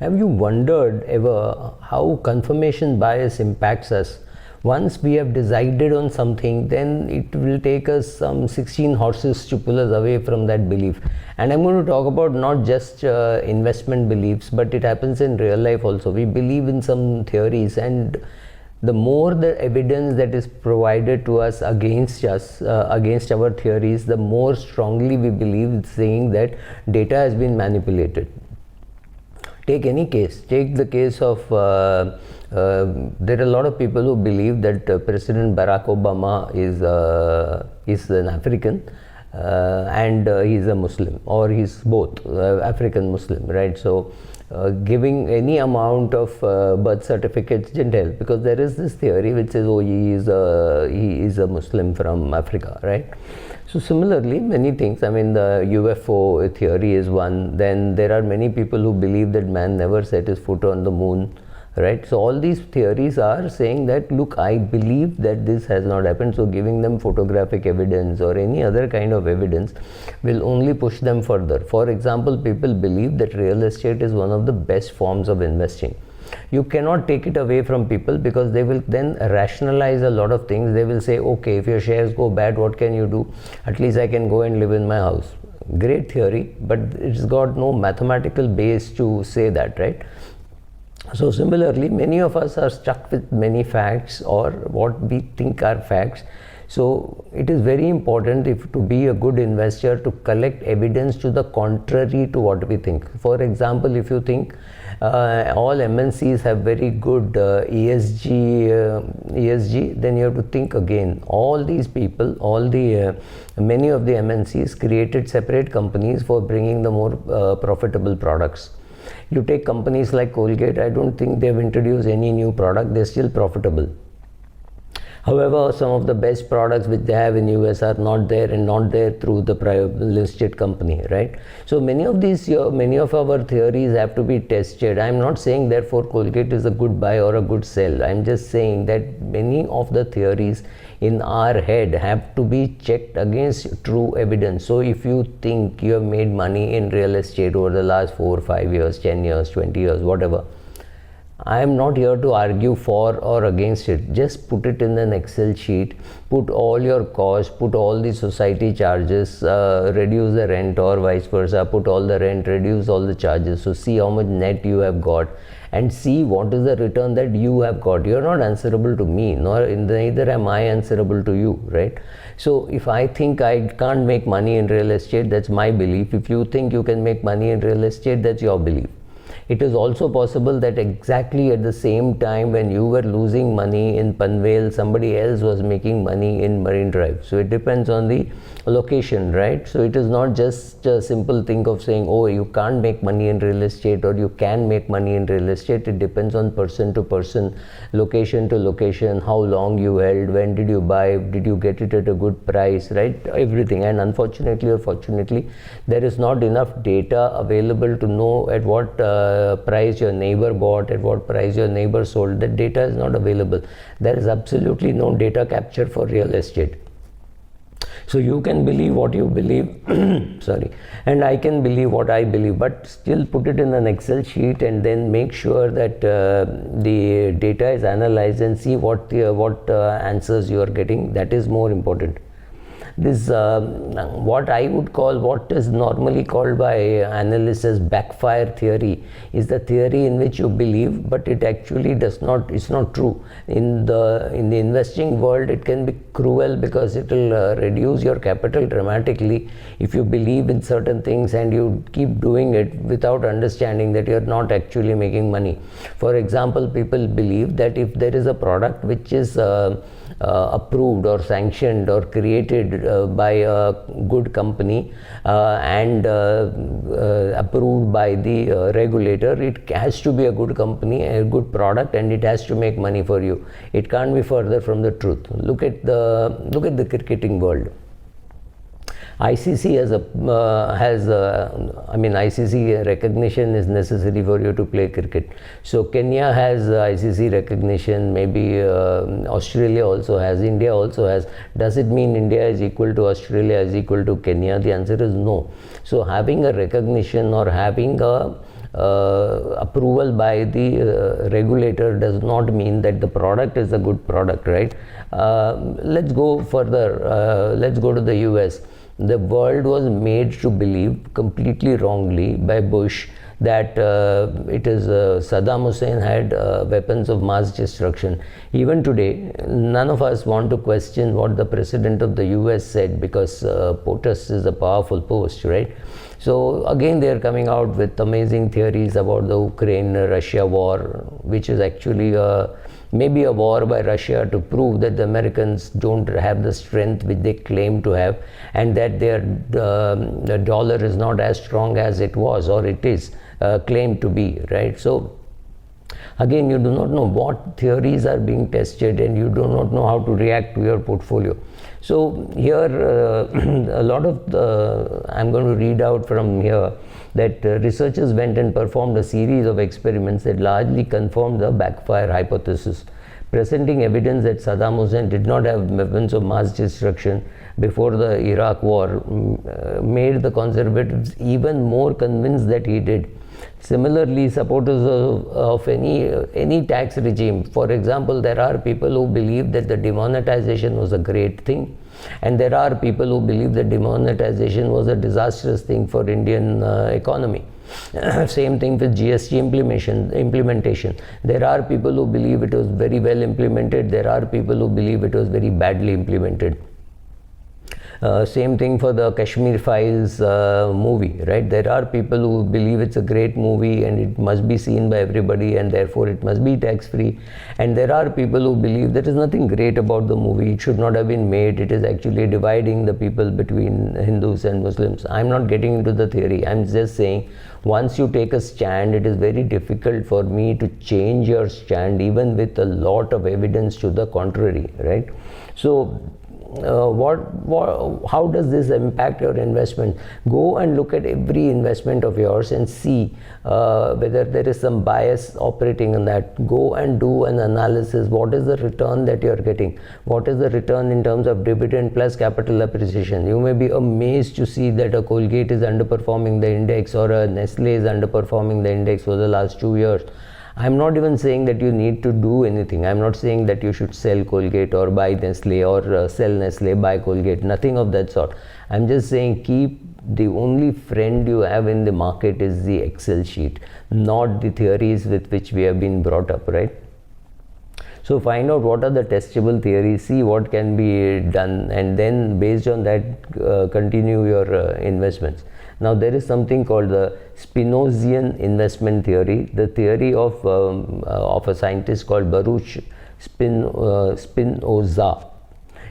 Have you wondered ever how confirmation bias impacts us? Once we have decided on something, then it will take us some 16 horses to pull us away from that belief. And I'm going to talk about not just investment beliefs, but it happens in real life also. We believe in some theories, and the more the evidence that is provided to us, against our theories, the more strongly we believe, saying that data has been manipulated. Take any case. Take the case of there are a lot of people who believe that President Barack Obama is an African and he's a Muslim, or he's both African Muslim, right? So giving any amount of birth certificates didn't help, because there is this theory which says, oh, he is a Muslim from Africa, right? So similarly, many things. I mean, the UFO theory is one. Then there are many people who believe that man never set his foot on the moon, right? So all these theories are saying that, look, I believe that this has not happened. So giving them photographic evidence or any other kind of evidence will only push them further. For example, people believe that real estate is one of the best forms of investing. You cannot take it away from people, because they will then rationalize a lot of things. They will say, okay, if your shares go bad, what can you do? At least I can go and live in my house. Great theory, but it's got no mathematical base to say that, right? So similarly, many of us are stuck with many facts, or what we think are facts. So it is very important, if to be a good investor, to collect evidence to the contrary to what we think. For example, if you think all MNCs have very good ESG, then you have to think again. All these people, many of the MNCs created separate companies for bringing the more profitable products. You take companies like Colgate, I don't think they have introduced any new product, they're still profitable. However, some of the best products which they have in US are not there, and not there through the listed company, right? So many of our theories have to be tested. I'm not saying therefore Colgate is a good buy or a good sell. I'm just saying that many of the theories in our head have to be checked against true evidence. So if you think you have made money in real estate over the last 4, 5 years, 10 years, 20 years, whatever, I am not here to argue for or against it. Just put it in an Excel sheet, put all your costs, put all the society charges, reduce the rent, or vice versa, put all the rent, reduce all the charges. So see how much net you have got, and see what is the return that you have got. You are not answerable to me, neither am I answerable to you, right? So if I think I can't make money in real estate, that's my belief. If you think you can make money in real estate, that's your belief. It is also possible that exactly at the same time when you were losing money in Panvel, somebody else was making money in Marine Drive. So it depends on the location, right? So it is not just a simple thing of saying, oh, you can't make money in real estate, or you can make money in real estate. It depends on person to person, location to location, how long you held, when did you buy, did you get it at a good price, right? Everything. And unfortunately or fortunately, there is not enough data available to know at what price your neighbor bought, at what price your neighbor sold. That data is not available. There is absolutely no data capture for real estate. So you can believe what you believe, sorry, and I can believe what I believe, but still put it in an Excel sheet and then make sure that the data is analyzed and see what answers you are getting. That is more important. This what I would call, what is normally called by analysts as backfire theory, is the theory in which you believe, but it actually does not, it's not true. In the investing world, it can be cruel, because it will reduce your capital dramatically if you believe in certain things and you keep doing it without understanding that you are not actually making money. For example, people believe that if there is a product which is approved or sanctioned or created by a good company and approved by the regulator, it has to be a good company, a good product, and it has to make money for you. It can't be further from the truth. Look at the cricketing world. ICC ICC recognition is necessary for you to play cricket. So Kenya has ICC recognition, maybe Australia also has, India also has. Does it mean India is equal to Australia, is equal to Kenya? The answer is no. So having a recognition or having a approval by the regulator does not mean that the product is a good product, right? Let's go further. Let's go to the US. The world was made to believe, completely wrongly, by Bush that it is Saddam Hussein had weapons of mass destruction. Even today, none of us want to question what the president of the US said, because POTUS is a powerful post, right? So again, they are coming out with amazing theories about the Ukraine-Russia war, which is actually maybe a war by Russia to prove that the Americans don't have the strength which they claim to have, and that the dollar is not as strong as it was, or it is claimed to be, right? So again, you do not know what theories are being tested, and you do not know how to react to your portfolio. So here a lot of I'm going to read out from here that researchers went and performed a series of experiments that largely confirmed the backfire hypothesis, presenting evidence that Saddam Hussein did not have weapons of mass destruction before the Iraq war made the conservatives even more convinced that he did. Similarly, supporters of any tax regime, for example, there are people who believe that the demonetization was a great thing, and there are people who believe that demonetization was a disastrous thing for Indian economy. Same thing with GST implementation. There are people who believe it was very well implemented. There are people who believe it was very badly implemented. Same thing for the Kashmir Files movie, right? There are people who believe it's a great movie and it must be seen by everybody, and therefore it must be tax-free. And there are people who believe there is nothing great about the movie, it should not have been made, it is actually dividing the people between Hindus and Muslims. I'm not getting into the theory, I'm just saying once you take a stand, it is very difficult for me to change your stand even with a lot of evidence to the contrary, right? So how does this impact your investment? Go and look at every investment of yours and see whether there is some bias operating in that. Go and do an analysis. What is the return that you are getting? What is the return in terms of dividend plus capital appreciation? You may be amazed to see that a Colgate is underperforming the index, or a Nestle is underperforming the index for the last 2 years. I'm not even saying that you need to do anything. I'm not saying that you should sell Colgate or buy Nestle, or sell Nestle, buy Colgate. Nothing of that sort. I'm just saying keep the only friend you have in the market is the Excel sheet, not the theories with which we have been brought up, right? So find out what are the testable theories, see what can be done, and then based on that continue your investments. Now there is something called the Spinozian investment theory, the theory of a scientist called Baruch Spinoza.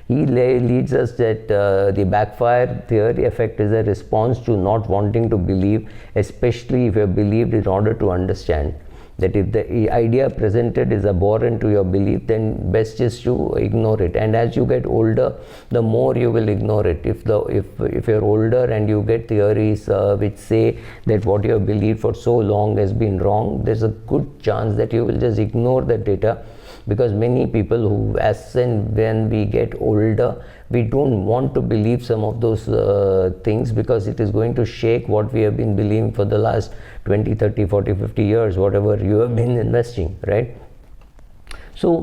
He leads us that the backfire theory effect is a response to not wanting to believe, especially if you have believed in order to understand. That if the idea presented is abhorrent to your belief, then best is to ignore it. And as you get older, the more you will ignore it. If you're older and you get theories which say that what you have believed for so long has been wrong, there's a good chance that you will just ignore that data. Because many people who, as and when we get older, we don't want to believe some of those things, because it is going to shake what we have been believing for the last 20, 30, 40, 50 years, whatever you have been investing, right? So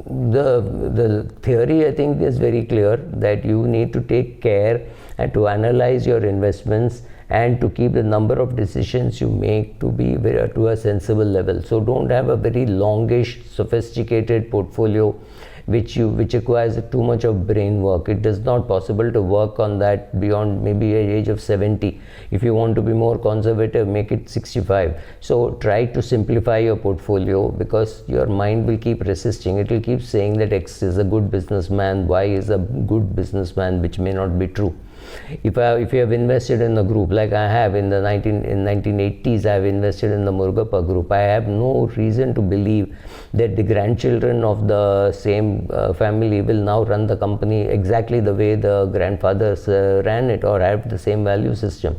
the theory, I think, is very clear that you need to take care and to analyze your investments and to keep the number of decisions you make to be to a sensible level. So don't have a very longish, sophisticated portfolio which requires too much of brain work. It is not possible to work on that beyond maybe the age of 70. If you want to be more conservative, make it 65. So try to simplify your portfolio, because your mind will keep resisting. It will keep saying that X is a good businessman, Y is a good businessman, which may not be true. If you have invested in a group like I have in 1980s, I have invested in the Murugappa group, I have no reason to believe that the grandchildren of the same family will now run the company exactly the way the grandfathers ran it, or have the same value system.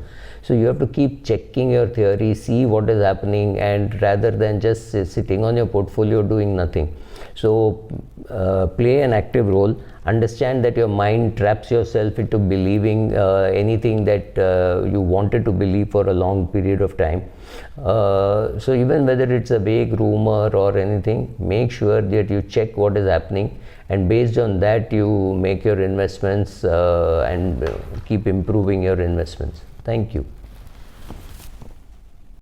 So you have to keep checking your theory, see what is happening, and rather than just sitting on your portfolio doing nothing. So play an active role. Understand that your mind traps yourself into believing anything that you wanted to believe for a long period of time. So even whether it's a vague rumor or anything, make sure that you check what is happening, and based on that you make your investments and keep improving your investments. Thank you.